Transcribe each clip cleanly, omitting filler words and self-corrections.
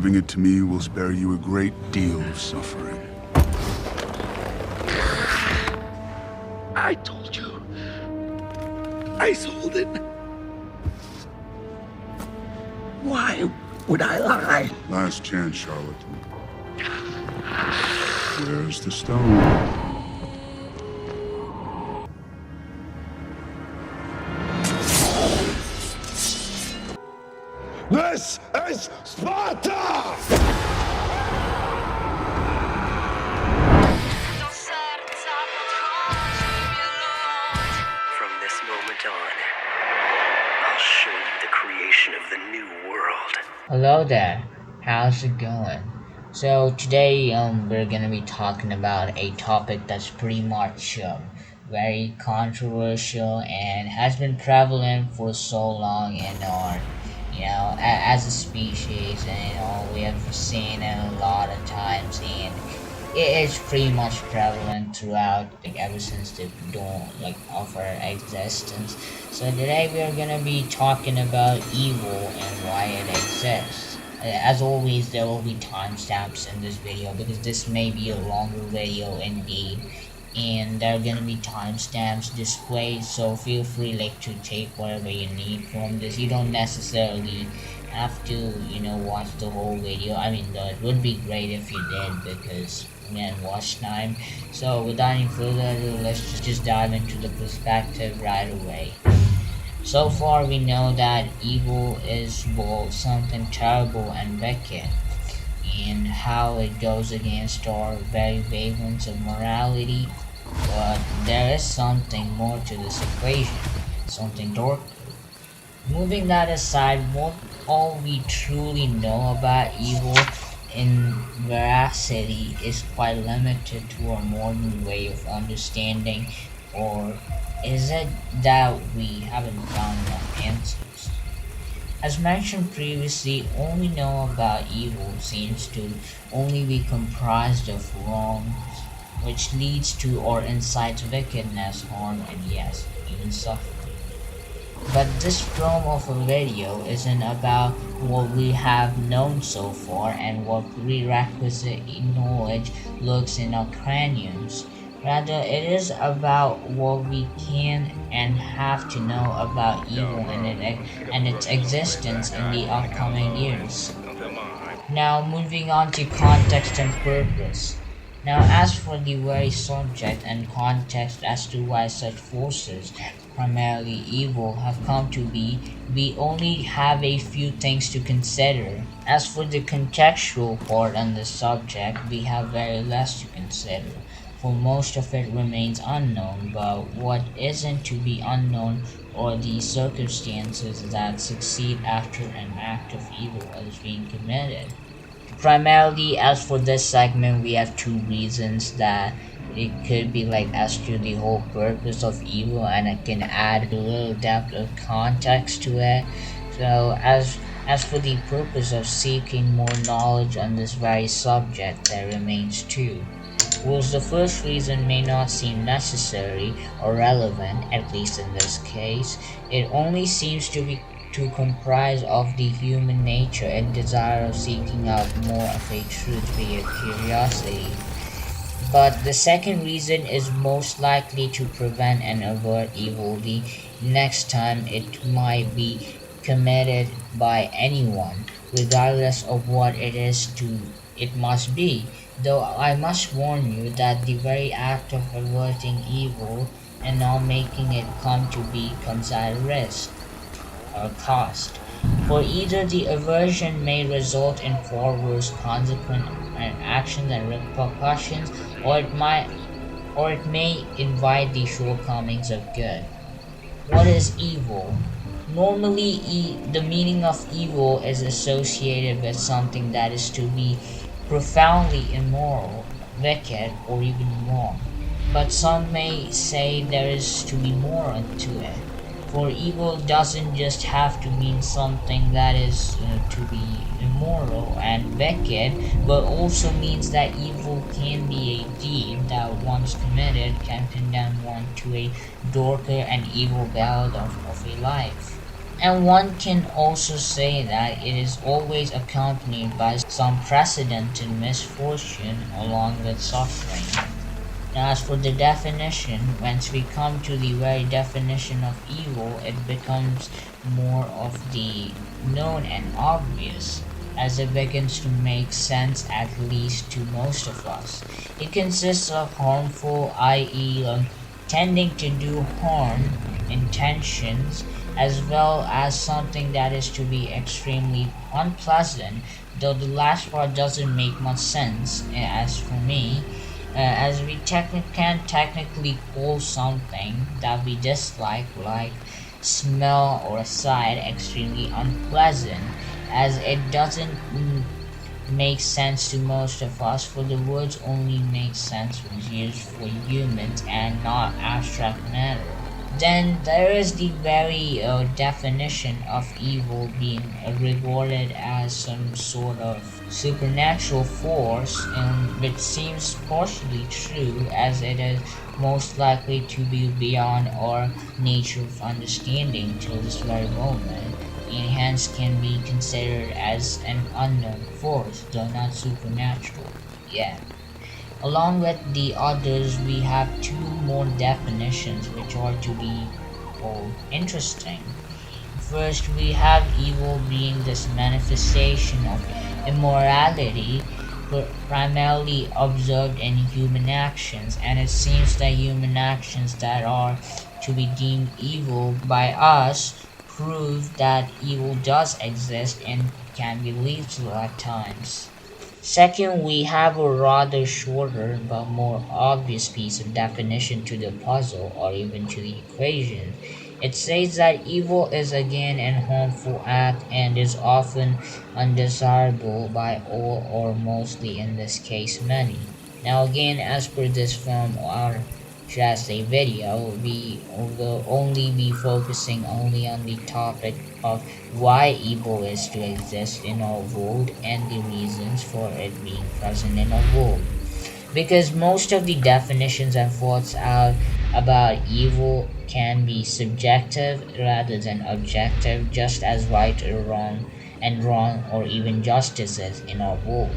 Giving it to me will spare you a great deal of suffering. I told you. I sold it. Why would I lie? Last chance, charlatan. Where's the stone? This is Sparta! From this moment on, I'll show you the creation of the new world. Hello there, how's it going? So today we're gonna be talking about a topic that's pretty much very controversial and has been prevalent for so long in our as a species, and we have seen it a lot of times, and it is pretty much prevalent throughout, like ever since the dawn of our existence. So today we are gonna be talking about evil and why it exists. As always, there will be timestamps in this video because this may be a longer video indeed, and there are gonna be timestamps displayed. So feel free to take whatever you need from this. You don't necessarily have to watch the whole video. I mean, though it would be great if you did, because watch time. So without any further ado, let's just dive into the perspective right away. So far we know that evil is both something terrible and wicked, and how it goes against our very vagrants of morality. But there is something more to this equation, something darker. Moving that aside, what all we truly know about evil in veracity is quite limited to our modern way of understanding, or is it that we haven't found enough answers? As mentioned previously, all we know about evil seems to only be comprised of wrongs, which leads to or incites wickedness, harm, and yes, even suffering. But this film of a video isn't about what we have known so far and what prerequisite knowledge lurks in our craniums. Rather, it is about what we can and have to know about evil and its existence in the upcoming years. Now, moving on to context and purpose. Now, as for the very subject and context as to why such forces, primarily evil, have come to be, we only have a few things to consider. As for the contextual part on the subject, we have very less to consider, for most of it remains unknown. But what isn't to be unknown are the circumstances that succeed after an act of evil is being committed. Primarily, as for this segment, we have two reasons that it could be as to the whole purpose of evil, and it can add a little depth of context to it. So as for the purpose of seeking more knowledge on this very subject, there remains two. Whilst the first reason may not seem necessary or relevant, at least in this case, it only seems to comprise of the human nature and desire of seeking out more of a truth via curiosity. But the second reason is most likely to prevent and avert evil the next time it might be committed by anyone, regardless of what it must be. Though I must warn you that the very act of averting evil and not making it come to be comes at risk or cost. For either the aversion may result in far worse consequent actions and repercussions, or it may invite the shortcomings of good. What is evil? Normally, the meaning of evil is associated with something that is to be profoundly immoral, wicked, or even wrong. But some may say there is to be more to it. For evil doesn't just have to mean something that is to be immoral and wicked, but also means that evil can be a deed that once committed can condemn one to a darker and evil ballad of a life. And one can also say that it is always accompanied by some precedented misfortune along with suffering. Now, as for the definition, once we come to the very definition of evil, it becomes more of the known and obvious, as it begins to make sense at least to most of us. It consists of harmful, i.e., tending to do harm, intentions, as well as something that is to be extremely unpleasant, though the last part doesn't make much sense, as for me, as we can technically call something that we dislike, like smell or sight, extremely unpleasant, as it doesn't make sense to most of us, for the words only make sense when used for humans and not abstract matter. Then there is the very definition of evil being regarded as some sort of supernatural force, which seems partially true, as it is most likely to be beyond our nature of understanding till this very moment, and hence can be considered as an unknown force, though not supernatural yet. Along with the others, we have two more definitions which are to be interesting. First, we have evil being this manifestation of immorality primarily observed in human actions, and it seems that human actions that are to be deemed evil by us prove that evil does exist and can be lethal at times. Second, we have a rather shorter but more obvious piece of definition to the puzzle or even to the equation. It says that evil is again an harmful act and is often undesirable by all or mostly, in this case, many. Now again, as per this film or should I say video, we will only be focusing only on the topic of why evil is to exist in our world and the reasons for it being present in our world. Because most of the definitions and thoughts out about evil can be subjective rather than objective, just as right or wrong and wrong or even justice is in our world.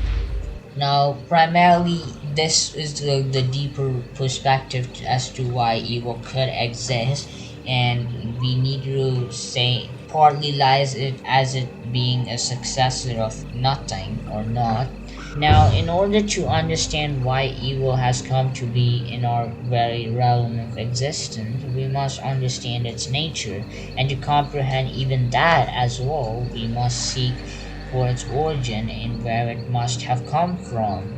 Now, primarily, this is the deeper perspective as to why evil could exist, and we need to say partly lies it as it being a successor of nothing or not. Now, in order to understand why evil has come to be in our very realm of existence, we must understand its nature, and to comprehend even that as well, we must seek for its origin and where it must have come from.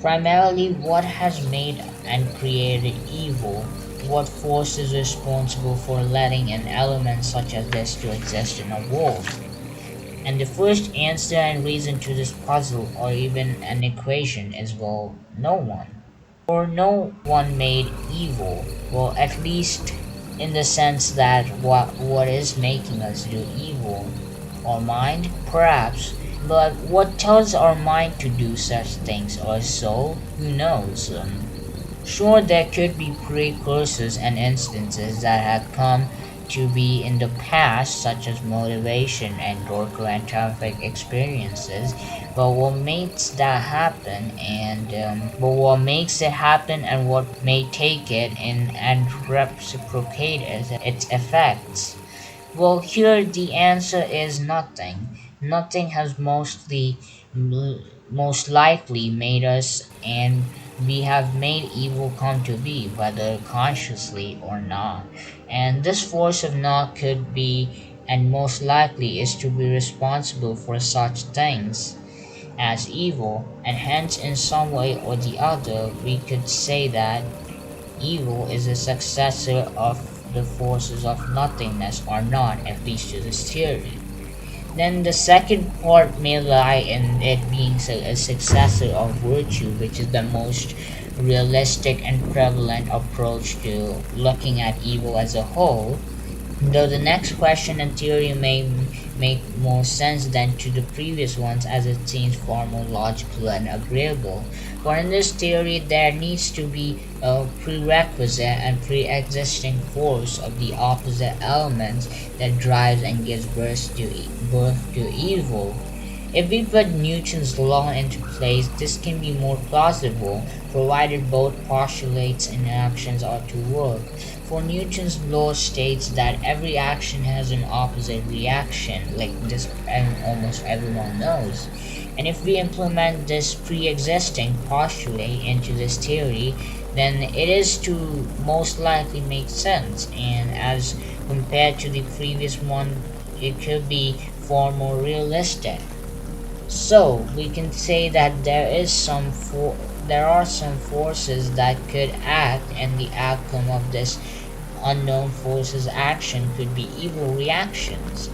Primarily, what has made and created evil? What force is responsible for letting an element such as this to exist in a world? And the first answer and reason to this puzzle or even an equation is, well, no one. For no one made evil. Well, at least in the sense that what is making us do evil? Our mind? Perhaps. But what tells our mind to do such things or so? Who knows? Sure, there could be precursors and instances that have come to be in the past, such as motivation and darker and traumatic experiences. But what makes that happen, and what may take it and reciprocate its effects? Well, here the answer is nothing. Nothing has most likely made us, and we have made evil come to be, whether consciously or not. And this force of naught could be, and most likely is to be responsible for such things as evil, and hence in some way or the other we could say that evil is a successor of the forces of nothingness or not, at least to this theory. Then the second part may lie in it being a successor of virtue, which is the most realistic and prevalent approach to looking at evil as a whole. Though the next question and theory may make more sense than to the previous ones, as it seems far more logical and agreeable. For in this theory there needs to be a prerequisite and pre-existing force of the opposite elements that drives and gives birth to evil. If we put Newton's law into place, this can be more plausible, provided both postulates and actions are to work. For Newton's law states that every action has an opposite reaction, like this almost everyone knows. And if we implement this pre-existing postulate into this theory, then it is to most likely make sense, and as compared to the previous one, it could be far more realistic. So we can say that there are some forces that could act, and the outcome of this unknown force's action could be evil reactions.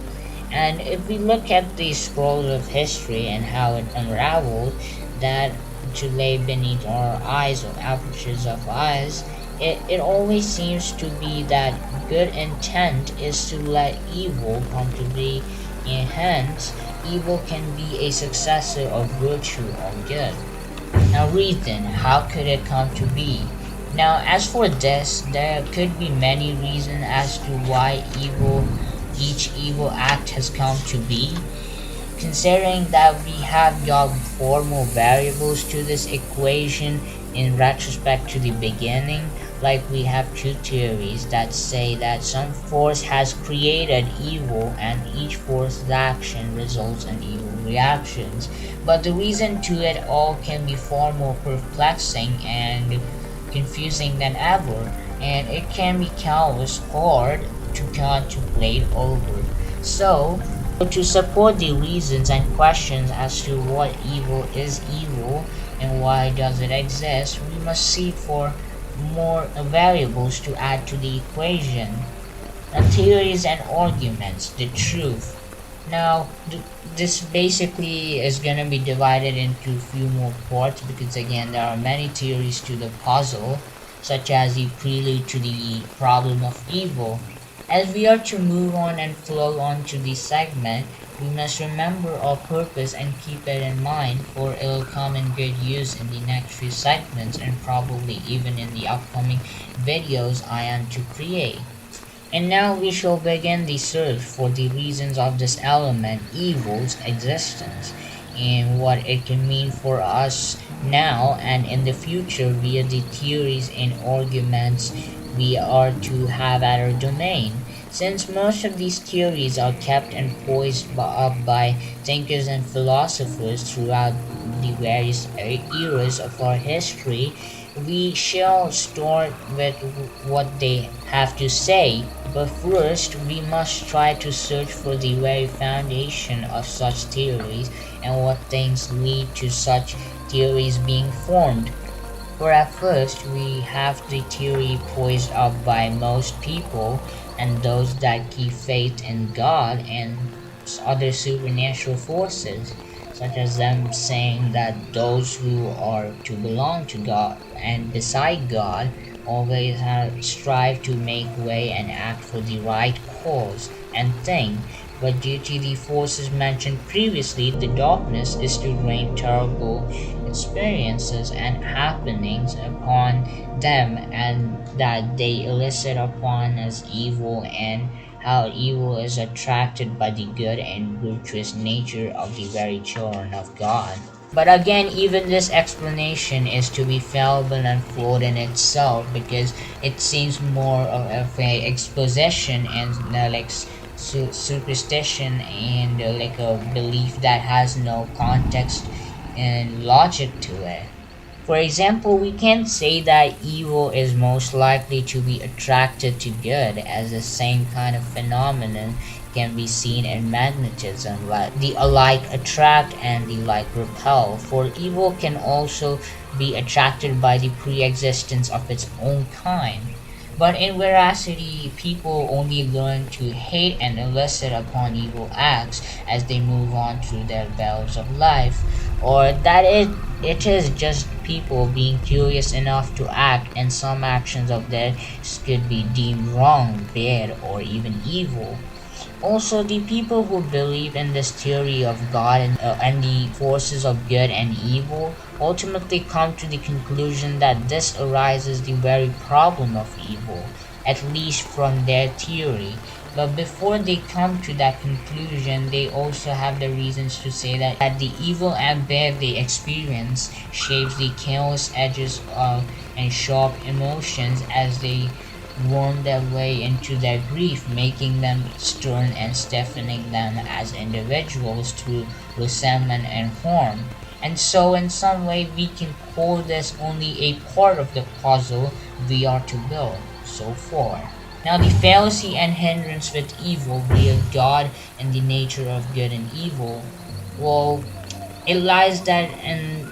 And if we look at the scrolls of history and how it unraveled, that to lay beneath our eyes or apertures of eyes, it always seems to be that good intent is to let evil come to be, and hence evil can be a successor of virtue or good. Now reason, how could it come to be? Now as for this, there could be many reasons as to why each evil act has come to be. Considering that we have got four more variables to this equation in retrospect to the beginning, like we have two theories that say that some force has created evil and each force's action results in evil reactions. But the reason to it all can be far more perplexing and confusing than ever, and it can be countless hard to contemplate over. So, to support the reasons and questions as to what evil is evil and why does it exist, we must seek for more variables to add to the equation. Theories and arguments, the truth. Now, this basically is going to be divided into a few more parts, because again there are many theories to the puzzle, such as the prelude to the problem of evil. As we are to move on and flow on to this segment, we must remember our purpose and keep it in mind, for it will come in good use in the next few segments and probably even in the upcoming videos I am to create. And now we shall begin the search for the reasons of this element, evil's existence, and what it can mean for us now and in the future via the theories and arguments we are to have at our domain. Since most of these theories are kept and poised up by thinkers and philosophers throughout the various eras of our history, we shall start with what they have to say. But first, we must try to search for the very foundation of such theories and what things lead to such theories being formed. For at first, we have the theory poised up by most people and those that keep faith in God and other supernatural forces, such as them saying that those who are to belong to God and beside God always strive to make way and act for the right cause and thing. But due to the forces mentioned previously, the darkness is to rain terrible experiences and happenings upon them, and that they elicit upon us evil, and how evil is attracted by the good and virtuous nature of the very children of God. But again, even this explanation is to be fallible and flawed in itself, because it seems more of a exposition and superstition and like a belief that has no context and logic to it. For example, we can say that evil is most likely to be attracted to good, as the same kind of phenomenon can be seen in magnetism, like the alike attract and the like repel. For evil can also be attracted by the pre-existence of its own kind. But in veracity, people only learn to hate and elicit upon evil acts as they move on through their battles of life, or that it it is just people being curious enough to act, and some actions of theirs could be deemed wrong, bad, or even evil. Also, the people who believe in this theory of God and the forces of good and evil ultimately come to the conclusion that this arises the very problem of evil, at least from their theory. But before they come to that conclusion, they also have the reasons to say that the evil and bad they experience shapes the chaos edges of and sharp emotions as they worm their way into their grief, making them stern and stiffening them as individuals through resentment and harm. And so, in some way, we can call this only a part of the puzzle we are to build so far. Now, the fallacy and hindrance with evil, via God and the nature of good and evil, well, it lies that and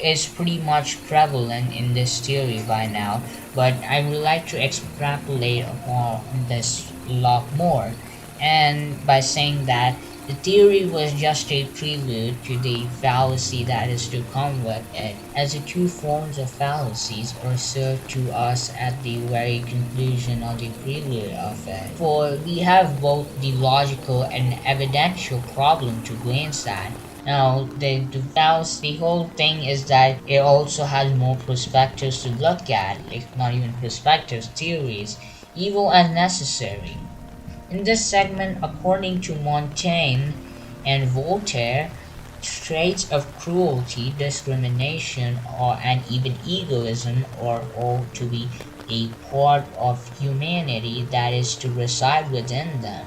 is pretty much prevalent in this theory by now, but I would like to extrapolate upon this a lot more, and by saying that the theory was just a prelude to the fallacy that is to come with it, as the two forms of fallacies are served to us at the very conclusion of the prelude of it. For we have both the logical and evidential problem to glance at. Now, the whole thing is that it also has more perspectives to look at, if not even perspectives, theories, evil as necessary. In this segment, according to Montaigne and Voltaire, traits of cruelty, discrimination, and even egoism are all to be a part of humanity that is to reside within them,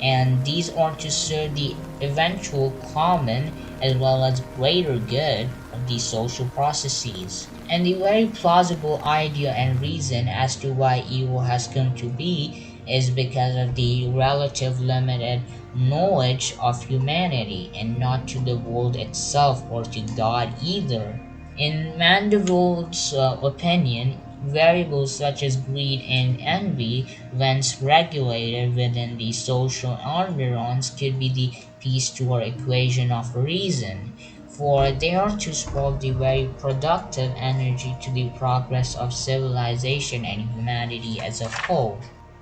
and these are to serve the eventual common as well as greater good of the social processes. And the very plausible idea and reason as to why evil has come to be is because of the relative limited knowledge of humanity, and not to the world itself or to God either. In Mandeville's opinion, variables such as greed and envy, once regulated within the social environs, could be the piece to our equation of reason, for they are to spark the very productive energy to the progress of civilization and humanity as a whole.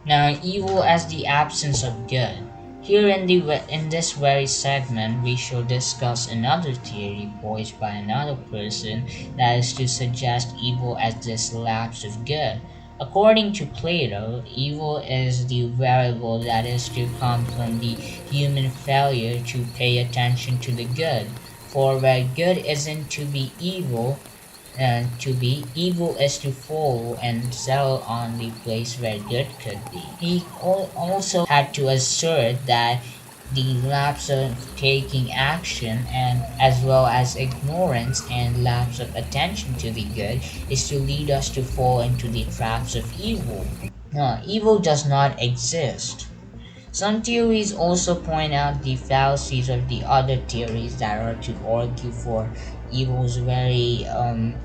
Now, evil as the absence of good. Here in this very segment, we shall discuss another theory voiced by another person, that is to suggest evil as this lapse of good. According to Plato, evil is the variable that is to come from the human failure to pay attention to the good. For where good isn't to be evil, and to be evil is to follow and settle on the place where good could be. He also had to assert that the lapse of taking action, and as well as ignorance and lapse of attention to the good, is to lead us to fall into the traps of evil. Evil does not exist. Some theories also point out the fallacies of the other theories that are to argue for evil's very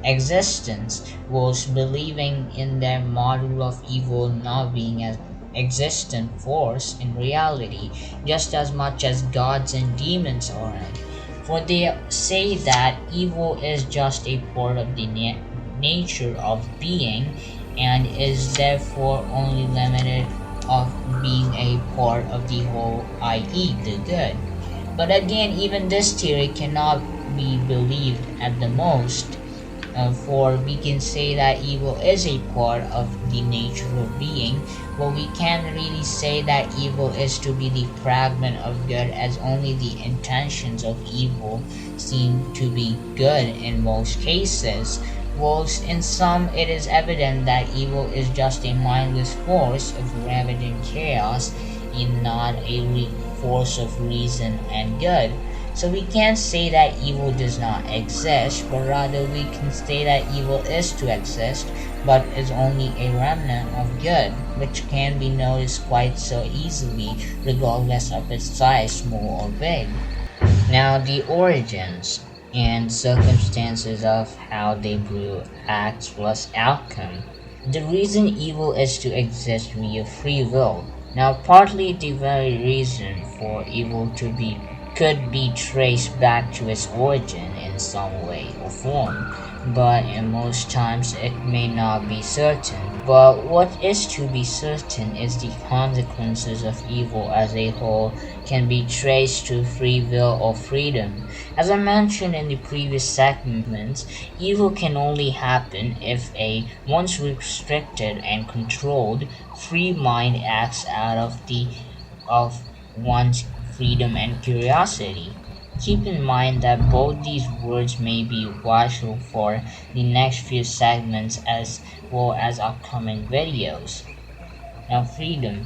existence, whilst believing in their model of evil not being an existent force in reality, just as much as gods and demons aren't. For they say that evil is just a part of the nature of being, and is therefore only limited of being a part of the whole, i.e., the good. But again, even this theory cannot be believed at the most, for we can say that evil is a part of the nature of being, but we can't really say that evil is to be the fragment of good, as only the intentions of evil seem to be good in most cases. Whilst in some it is evident that evil is just a mindless force of ravaging chaos, and not a force of reason and good. So we can't say that evil does not exist, but rather we can say that evil is to exist, but is only a remnant of good, which can be noticed quite so easily, regardless of its size, small or big. Now, the origins and circumstances of how they brew acts plus outcome. The reason evil is to exist via free will. Now, partly the very reason for evil to be could be traced back to its origin in some way or form, but in most times it may not be certain. But what is to be certain is the consequences of evil as a whole can be traced to free will or freedom. As I mentioned in the previous segments, evil can only happen if a once restricted and controlled free mind acts out of one's freedom and curiosity. Keep in mind that both these words may be vital for the next few segments as well as upcoming videos. Now, freedom.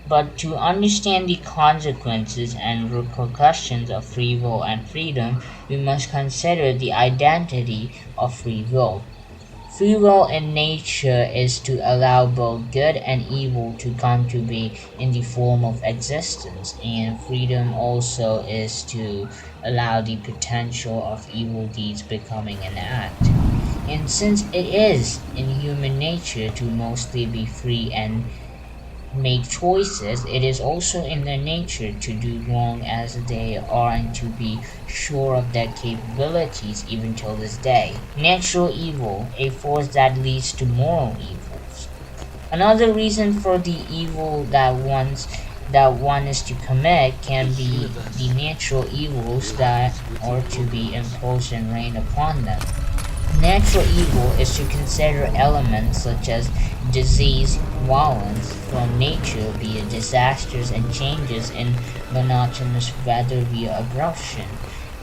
But to understand the consequences and repercussions of free will and freedom, we must consider the identity of free will. Free will in nature is to allow both good and evil to come to be in the form of existence, and freedom also is to allow the potential of evil deeds becoming an act. And since it is in human nature to mostly be free and make choices, it is also in their nature to do wrong as they aren't to be sure of their capabilities even till this day. Natural evil, a force that leads to moral evils. Another reason for the evil that one is to commit can be the natural evils that are to be imposed and rain upon them. Natural evil is to consider elements such as disease, violence from nature, be it disasters and changes in monotonous weather via aggression.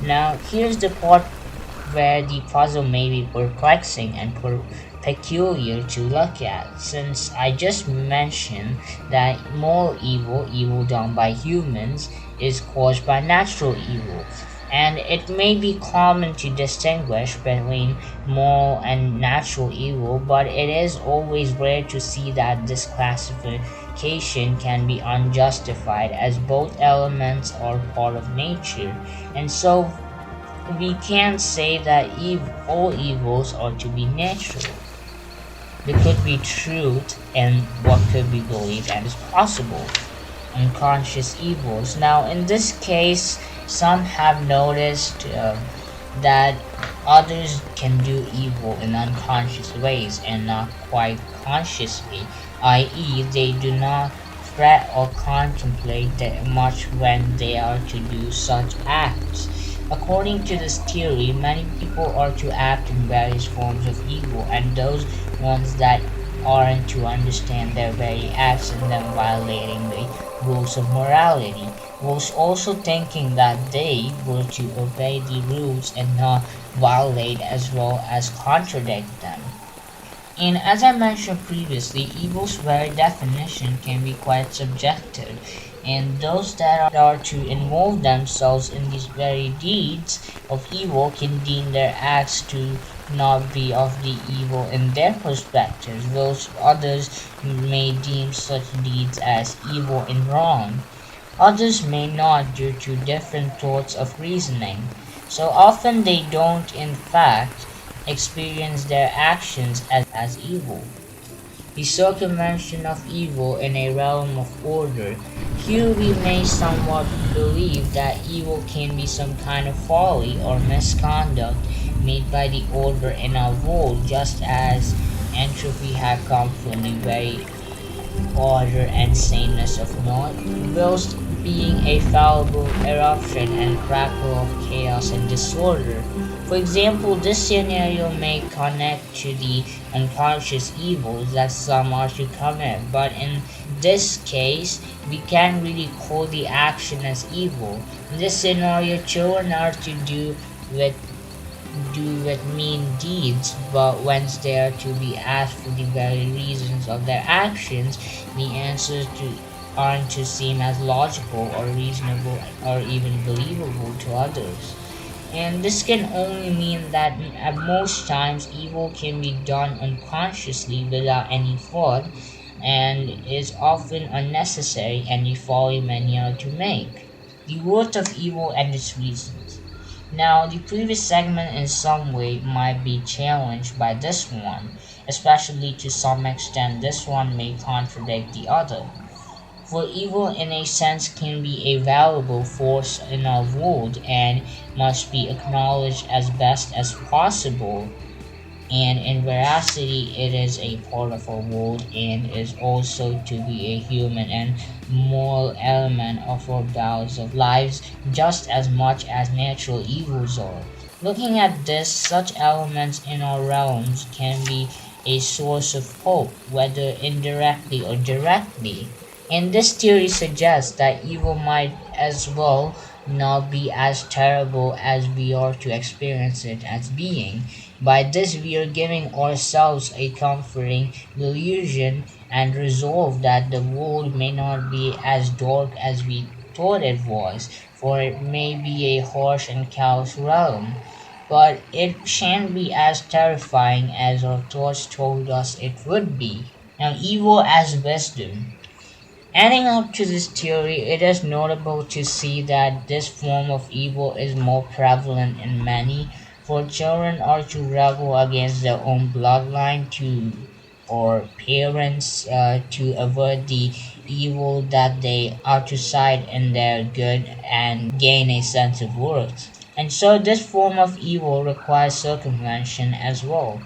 Now, here's the part where the puzzle may be perplexing and peculiar to look at, since I just mentioned that moral evil, evil done by humans, is caused by natural evil. And it may be common to distinguish between moral and natural evil, but it is always rare to see that this classification can be unjustified, as both elements are part of nature. And so we can't say that all evils are to be natural. There could be truth in what could be believed and is possible. Unconscious evils. Now, in this case, some have noticed that others can do evil in unconscious ways and not quite consciously, i.e., they do not fret or contemplate that much when they are to do such acts. According to this theory, many people are to act in various forms of evil, and those ones that aren't to understand their very acts and them violating the rules of morality, was also thinking that they were to obey the rules and not violate as well as contradict them. And as I mentioned previously, evil's very definition can be quite subjective, and those that are to involve themselves in these very deeds of evil can deem their acts to not be of the evil in their perspectives, whilst others may deem such deeds as evil and wrong. Others may not due to different thoughts of reasoning. So often they don't in fact experience their actions as evil. The circumvention of evil in a realm of order. Here we may somewhat believe that evil can be some kind of folly or misconduct made by the order in our world, just as entropy had come from the very order and sameness of naught, whilst being a fallible eruption and crackle of chaos and disorder. For example, this scenario may connect to the unconscious evils that some are to commit, but in this case, we can't really call the action as evil. In this scenario, children are to with do with mean deeds, but whence they are to be asked for the very reasons of their actions, the answers aren't to seem as logical or reasonable or even believable to others. And this can only mean that at most times evil can be done unconsciously without any thought, and is often unnecessary and a folly many are to make. The worth of evil and its reasons. Now, the previous segment in some way might be challenged by this one, especially to some extent this one may contradict the other. For evil, in a sense, can be a valuable force in our world and must be acknowledged as best as possible. And in veracity, it is a part of our world and is also to be a human and moral element of our bouts of lives just as much as natural evils are. Looking at this, such elements in our realms can be a source of hope, whether indirectly or directly. And this theory suggests that evil might as well not be as terrible as we are to experience it as being. By this, we are giving ourselves a comforting delusion and resolve that the world may not be as dark as we thought it was, for it may be a harsh and callous realm, but it shan't be as terrifying as our thoughts told us it would be. Now, evil as wisdom. Adding up to this theory, it is notable to see that this form of evil is more prevalent in many, for children are to rebel against their own bloodline to or parents to avert the evil that they are to side in their good and gain a sense of worth. And so this form of evil requires circumvention as well,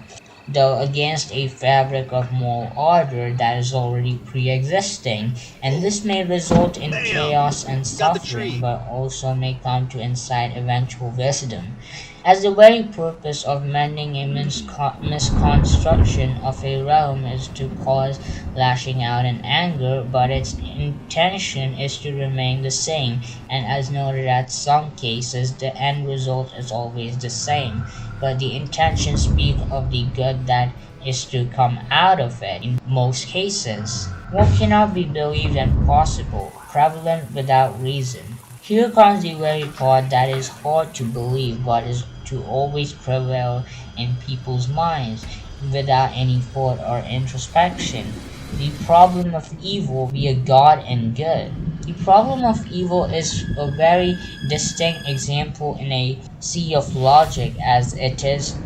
though against a fabric of moral order that is already pre-existing, and this may result in chaos and suffering, but also may come to incite eventual wisdom. As the very purpose of mending a misconstruction of a realm is to cause lashing out and anger, but its intention is to remain the same, and as noted at some cases, the end result is always the same, but the intentions speak of the good that is to come out of it in most cases. What cannot be believed impossible, prevalent without reason. Here comes the very part that is hard to believe but is to always prevail in people's minds without any thought or introspection. The problem of evil via God and good. The problem of evil is a very distinct example in a sea of logic as it is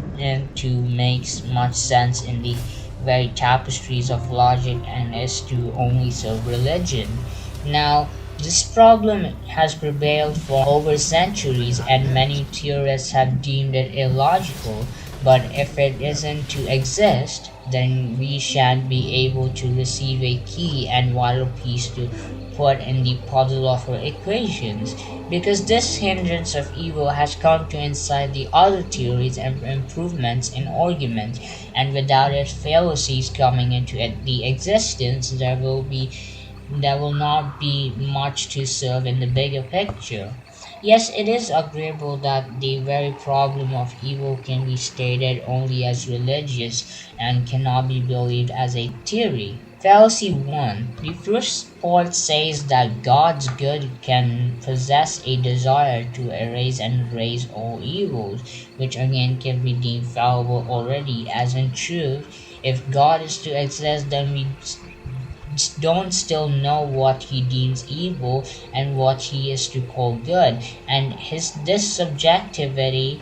to makes much sense in the very tapestries of logic and is to only serve religion. Now, this problem has prevailed for over centuries and many theorists have deemed it illogical, but if it isn't to exist, then we shan't be able to receive a key and vital piece to put in the puzzle of our equations, because this hindrance of evil has come to incite the other theories and improvements in argument, and without its fallacies coming into the existence, there will not be much to serve in the bigger picture. Yes, it is agreeable that the very problem of evil can be stated only as religious and cannot be believed as a theory. Fallacy 1. The first part says that God's good can possess a desire to erase and erase all evils, which again can be deemed fallible already, as in truth, if God is to exist, then we don't still know what he deems evil and what he is to call good, and his subjectivity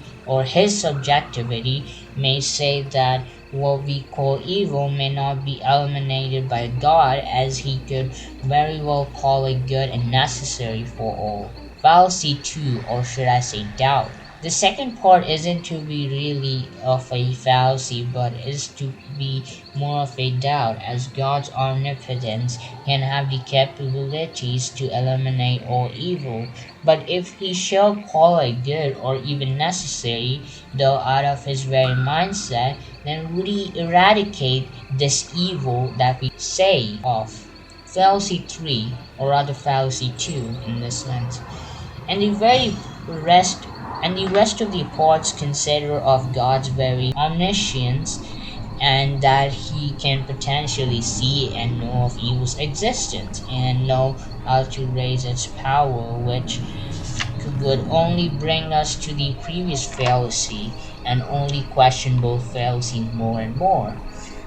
may say that what we call evil may not be eliminated by God, as he could very well call it good and necessary for all. Fallacy 2, or should I say doubt. The second part isn't to be really of a fallacy, but is to be more of a doubt, as God's omnipotence can have the capabilities to eliminate all evil. But if he shall call it good or even necessary, though out of his very mindset, then would he eradicate this evil that we say of? Fallacy 3, or rather fallacy 2 in this sense. And the rest of the parts consider of God's very omniscience and that he can potentially see and know of evil's existence and know how to raise its power, which would only bring us to the previous fallacy and only question both fallacies more and more.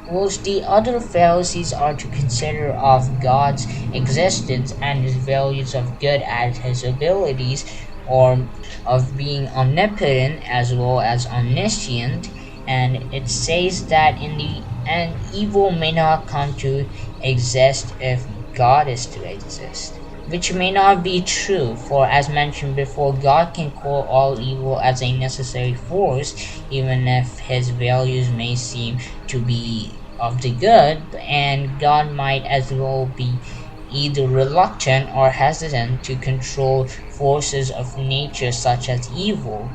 Whilst the other fallacies are to consider of God's existence and his values of good as his abilities, or of being omnipotent as well as omniscient, and it says that in the end evil may not come to exist if God is to exist. Which may not be true, for as mentioned before, God can call all evil as a necessary force, even if his values may seem to be of the good, and God might as well be either reluctant or hesitant to control forces of nature such as evil.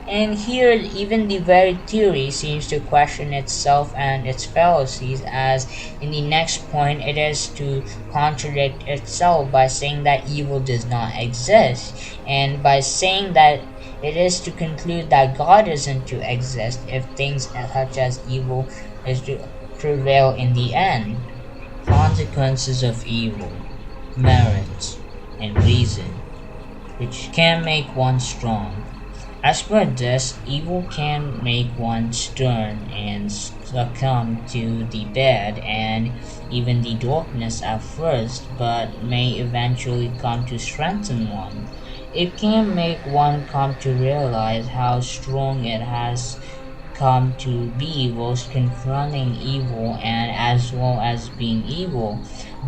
And here, even the very theory seems to question itself and its fallacies, as in the next point, it is to contradict itself by saying that evil does not exist, and by saying that it is to conclude that God isn't to exist if things such as evil is to prevail in the end. Consequences of evil, merits, and reason, which can make one strong. As per this, evil can make one stern and succumb to the bad and even the darkness at first, but may eventually come to strengthen one. It can make one come to realize how strong it has come to be whilst confronting evil and as well as being evil.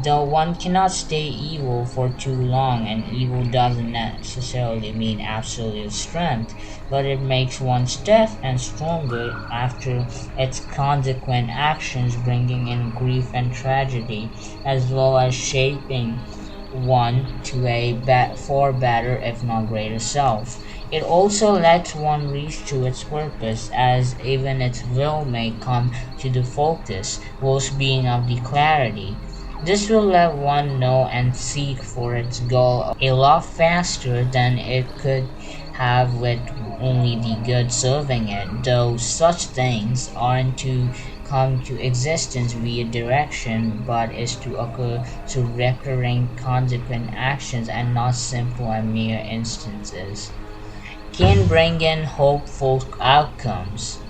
Though one cannot stay evil for too long, and evil doesn't necessarily mean absolute strength, but it makes one stiff and stronger after its consequent actions, bringing in grief and tragedy, as well as shaping one to a far better, if not greater self. It also lets one reach to its purpose, as even its will may come to the focus, whilst being of the clarity. This will let one know and seek for its goal a lot faster than it could have with only the good serving it, though such things aren't to come to existence via direction, but is to occur through recurring consequent actions and not simple and mere instances. Can bring in hopeful outcomes.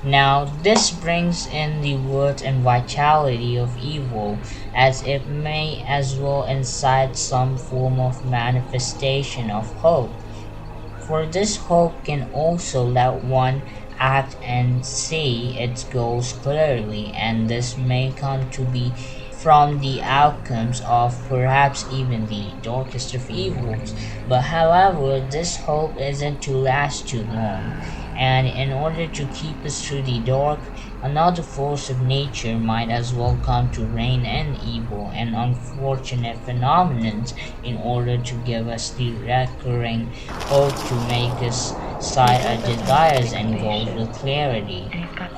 Now, this brings in the worth and vitality of evil, as it may as well incite some form of manifestation of hope. For this hope can also let one act and see its goals clearly, and this may come to be from the outcomes of perhaps even the darkest of evils. But however, this hope isn't to last too long, and in order to keep us through the dark, another force of nature might as well come to rein in evil and unfortunate phenomena in order to give us the recurring hope to make us sight our desires and goals with clarity,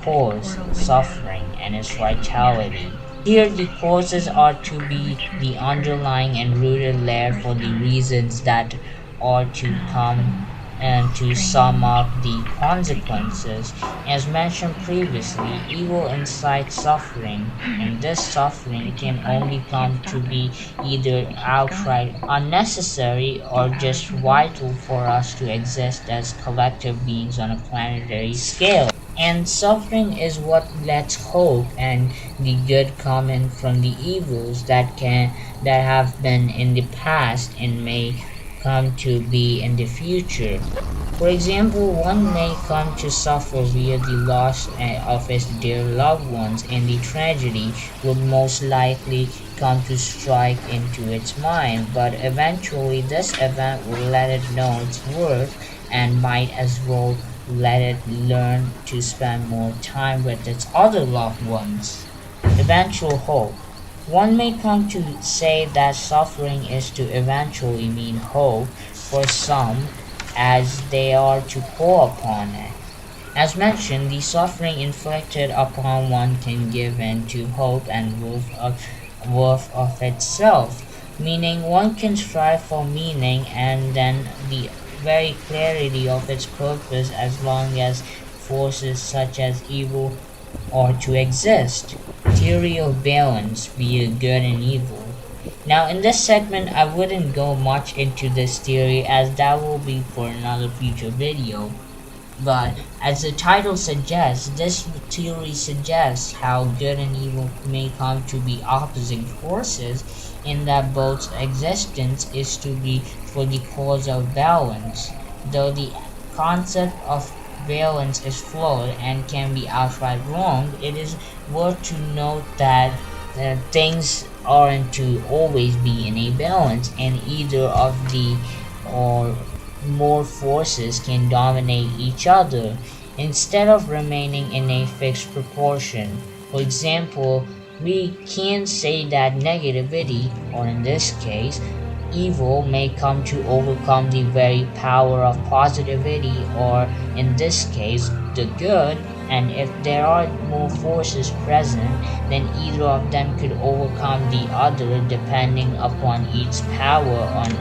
cause, suffering, and its vitality. Here the causes are to be the underlying and rooted layer for the reasons that are to come, and to sum up the consequences. As mentioned previously, evil incites suffering, and this suffering can only come to be either outright unnecessary or just vital for us to exist as collective beings on a planetary scale. And suffering is what lets hope and the good come in from the evils that have been in the past and may come to be in the future. For example, one may come to suffer via the loss of his dear loved ones, and the tragedy would most likely come to strike into its mind, but eventually this event will let it know its worth and might as well let it learn to spend more time with its other loved ones. Eventual hope. One may come to say that suffering is to eventually mean hope for some, as they are to call upon it. As mentioned, the suffering inflicted upon one can give in to hope and worth of itself, meaning one can strive for meaning and then the very clarity of its purpose as long as forces such as evil are to exist. Theory of balance, be it good and evil. Now in this segment I wouldn't go much into this theory as that will be for another future video. But as the title suggests, this theory suggests how good and evil may come to be opposing forces, in that both existence is to be for the cause of balance. Though the concept of balance is flawed and can be outright wrong, it is worth to note that things aren't to always be in a balance, and either of the or more forces can dominate each other instead of remaining in a fixed proportion. For example, we can say that negativity, or in this case, evil, may come to overcome the very power of positivity, or in this case, the good, and if there are more forces present, then either of them could overcome the other depending upon its power on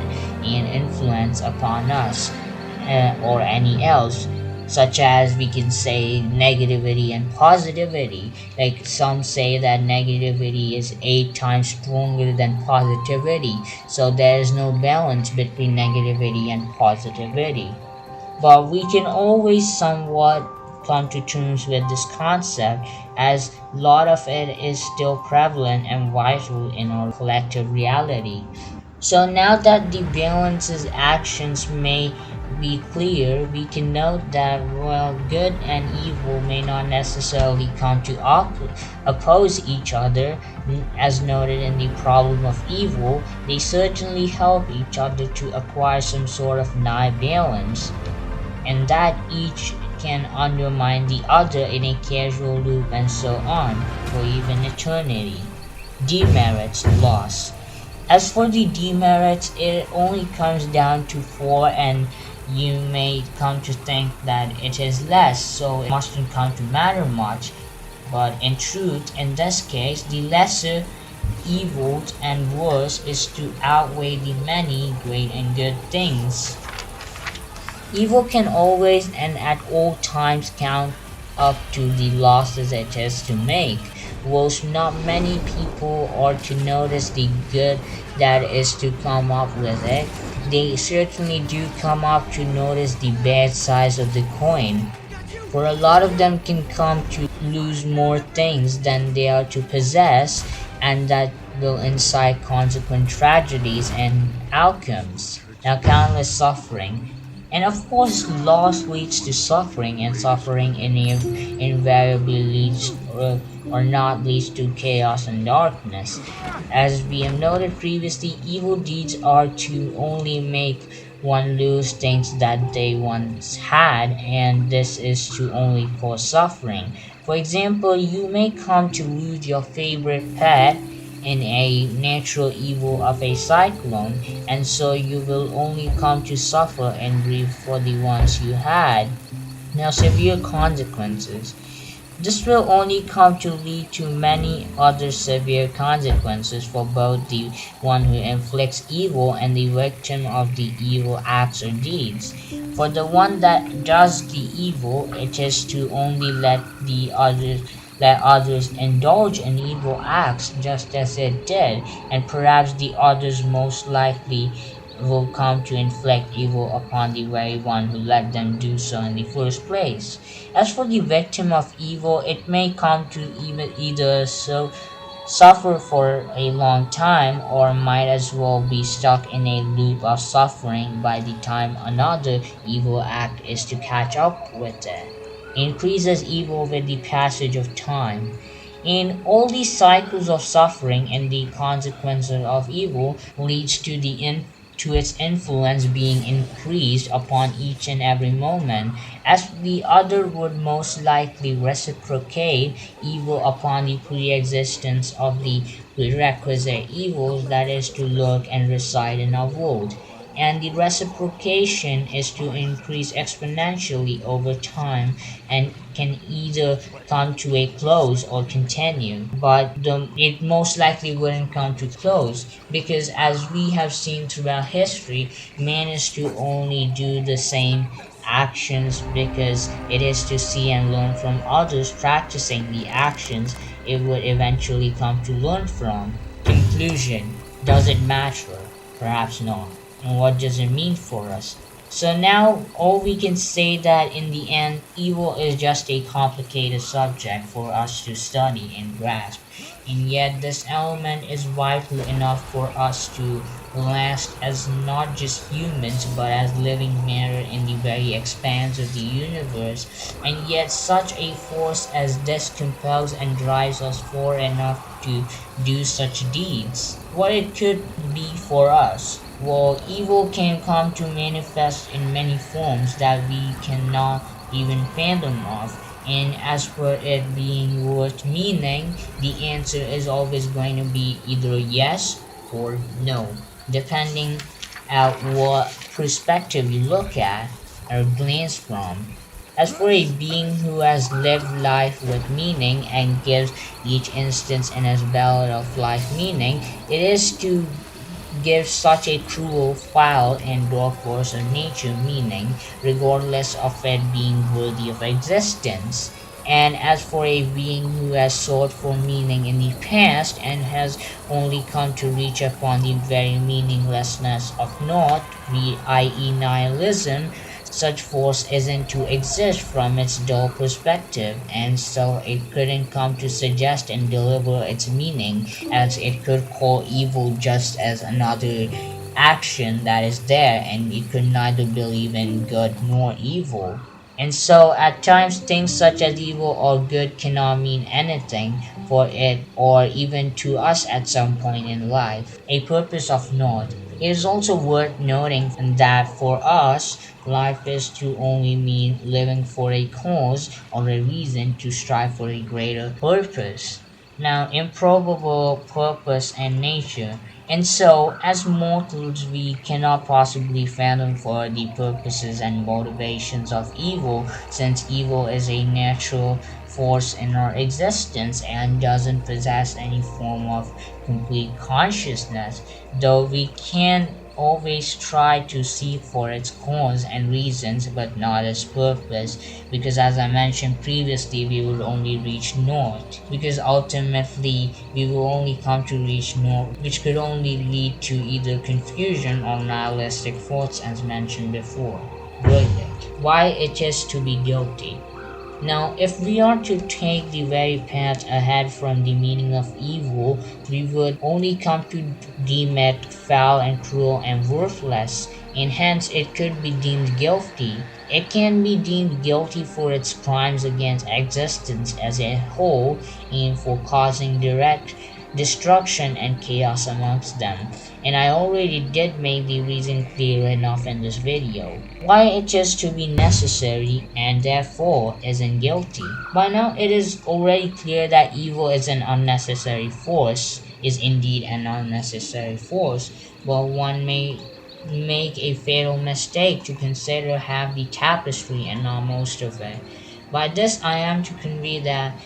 and influence upon us, or any else, such as we can say negativity and positivity. Like some say that negativity is 8 times stronger than positivity, so there is no balance between negativity and positivity. But we can always somewhat come to terms with this concept, as a lot of it is still prevalent and vital in our collective reality. So now that the balance's actions may be clear, we can note that while good and evil may not necessarily come to oppose each other, as noted in the problem of evil, they certainly help each other to acquire some sort of nigh balance, and that each can undermine the other in a casual loop and so on, for even eternity. Demerits loss. As for the demerits, it only comes down to 4, and you may come to think that it is less, so it mustn't come to matter much. But in truth, in this case, the lesser evils and worse is to outweigh the many great and good things. Evil can always and at all times count up to the losses it has to make. Whilst not many people are to notice the good that is to come up with it, they certainly do come up to notice the bad sides of the coin. For a lot of them can come to lose more things than they are to possess, and that will incite consequent tragedies and outcomes. Now, countless suffering. And of course, loss leads to suffering, and suffering invariably leads or not leads to chaos and darkness. As we have noted previously, evil deeds are to only make one lose things that they once had, and this is to only cause suffering. For example, you may come to lose your favorite pet in a natural evil of a cyclone, and so you will only come to suffer and grieve for the ones you had. Now, severe consequences. This will only come to lead to many other severe consequences for both the one who inflicts evil and the victim of the evil acts or deeds. For the one that does the evil, it is to only let others indulge in evil acts just as it did, and perhaps the others most likely will come to inflict evil upon the very one who let them do so in the first place. As for the victim of evil, it may come to either suffer for a long time, or might as well be stuck in a loop of suffering by the time another evil act is to catch up with it. Increases evil with the passage of time. In all these cycles of suffering and the consequences of evil leads to its influence being increased upon each and every moment, as the other would most likely reciprocate evil upon the pre-existence of the prerequisite evils that is to lurk and reside in our world. And the reciprocation is to increase exponentially over time, and can either come to a close or continue. But it most likely wouldn't come to close, because as we have seen throughout history, man is to only do the same actions because it is to see and learn from others practicing the actions it would eventually come to learn from. Conclusion. Does it matter? Perhaps not. And what does it mean for us? So now all we can say that in the end, evil is just a complicated subject for us to study and grasp. And yet this element is vital enough for us to last as not just humans but as living matter in the very expanse of the universe, and yet such a force as this compels and drives us far enough to do such deeds. What it could be for us? Well, evil can come to manifest in many forms that we cannot even fathom of. And as for it being worth meaning, the answer is always going to be either yes or no, depending at what perspective you look at or glance from. As for a being who has lived life with meaning and gives each instance in his ballad of life meaning, it is to give such a cruel, foul, and dark force of nature meaning, regardless of it being worthy of existence. And as for a being who has sought for meaning in the past and has only come to reach upon the very meaninglessness of naught, i.e., nihilism, such force isn't to exist from its dull perspective, and so it couldn't come to suggest and deliver its meaning, as it could call evil just as another action that is there, and it could neither believe in good nor evil. And so, at times, things such as evil or good cannot mean anything for it or even to us at some point in life. A purpose of naught. It is also worth noting that for us, life is to only mean living for a cause or a reason to strive for a greater purpose. Now, improbable purpose and nature. And so, as mortals, we cannot possibly fathom for the purposes and motivations of evil, since evil is a natural force in our existence and doesn't possess any form of complete consciousness, though we can always try to seek for its cause and reasons but not its purpose, because as I mentioned previously, we will only reach naught, because ultimately we will only come to reach naught, which could only lead to either confusion or nihilistic thoughts as mentioned before. Verdict. Why it is to be guilty. Now, if we are to take the very path ahead from the meaning of evil, we would only come to deem it foul and cruel and worthless, and hence it could be deemed guilty. It can be deemed guilty for its crimes against existence as a whole and for causing direct destruction and chaos amongst them. And I already did make the reason clear enough in this video. Why it is to be necessary and therefore isn't guilty. By now it is already clear that evil is an unnecessary force, is indeed an unnecessary force, but one may make a fatal mistake to consider half the tapestry and not most of it. By this I am to convey that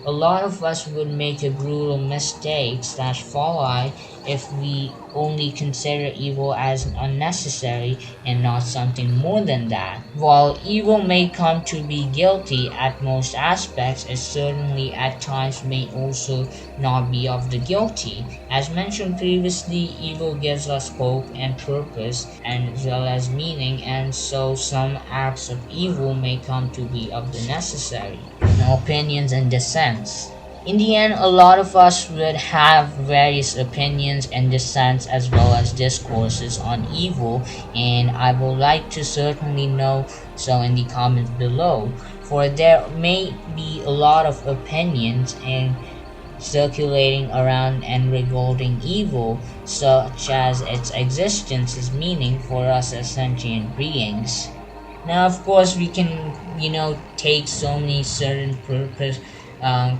a lot of us would make a brutal mistake slash folly if we only consider evil as unnecessary and not something more than that. While evil may come to be guilty at most aspects, it certainly at times may also not be of the guilty. As mentioned previously, evil gives us hope and purpose and as well as meaning, and so some acts of evil may come to be of the necessary. Now, opinions and dissents. In the end, a lot of us would have various opinions and dissents as well as discourses on evil, and I would like to certainly know so in the comments below, for there may be a lot of opinions and circulating around and regarding evil, such as its existence is meaning for us as sentient beings. Now, of course, we can, take so many certain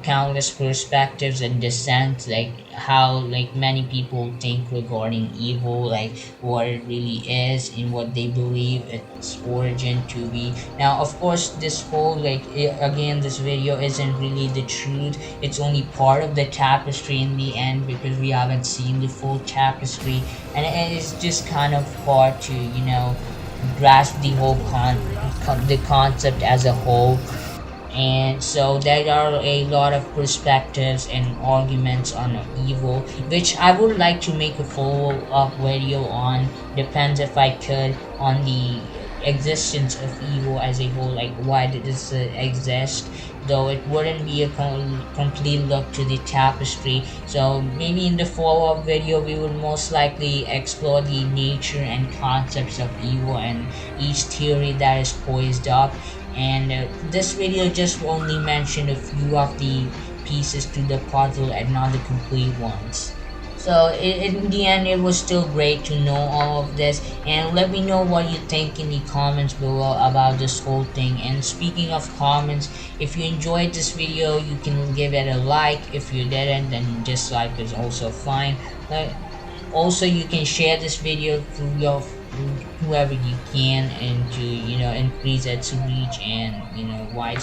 countless perspectives and dissents, like how, like many people think regarding evil, like what it really is and what they believe its origin to be. Now, of course, this whole again, this video isn't really the truth. It's only part of the tapestry in the end because we haven't seen the full tapestry, and it's just kind of hard to grasp the whole the concept as a whole. And so there are a lot of perspectives and arguments on evil, which I would like to make a follow-up video on, depends if I could, on the existence of evil as a whole, like why did this exist, though it wouldn't be a complete look to the tapestry. So maybe in the follow-up video we will most likely explore the nature and concepts of evil and each theory that is poised up. And this video just only mentioned a few of the pieces to the puzzle and not the complete ones. So in the end, it was still great to know all of this. And let me know what you think in the comments below about this whole thing. And speaking of comments, if you enjoyed this video, you can give it a like. If you didn't, then dislike is also fine. But also, you can share this video through your whoever you can, and to increase its reach and wide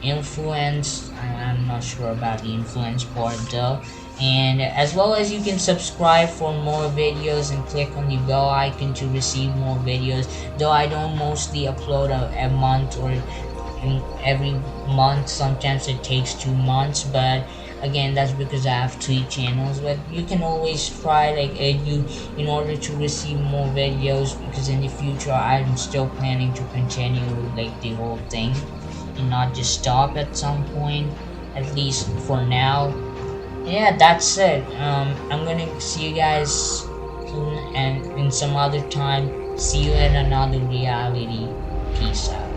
influence. I'm not sure about the influence part though. And as well as you can subscribe for more videos and click on the bell icon to receive more videos, though I don't mostly upload a month or every month. Sometimes it takes 2 months, but again, that's because I have 3 channels. But you can always try like you in order to receive more videos, because in the future I'm still planning to continue like the whole thing and not just stop at some point, at least for now. Yeah, that's it. I'm gonna see you guys soon, and in some other time, see you in another reality. Peace out.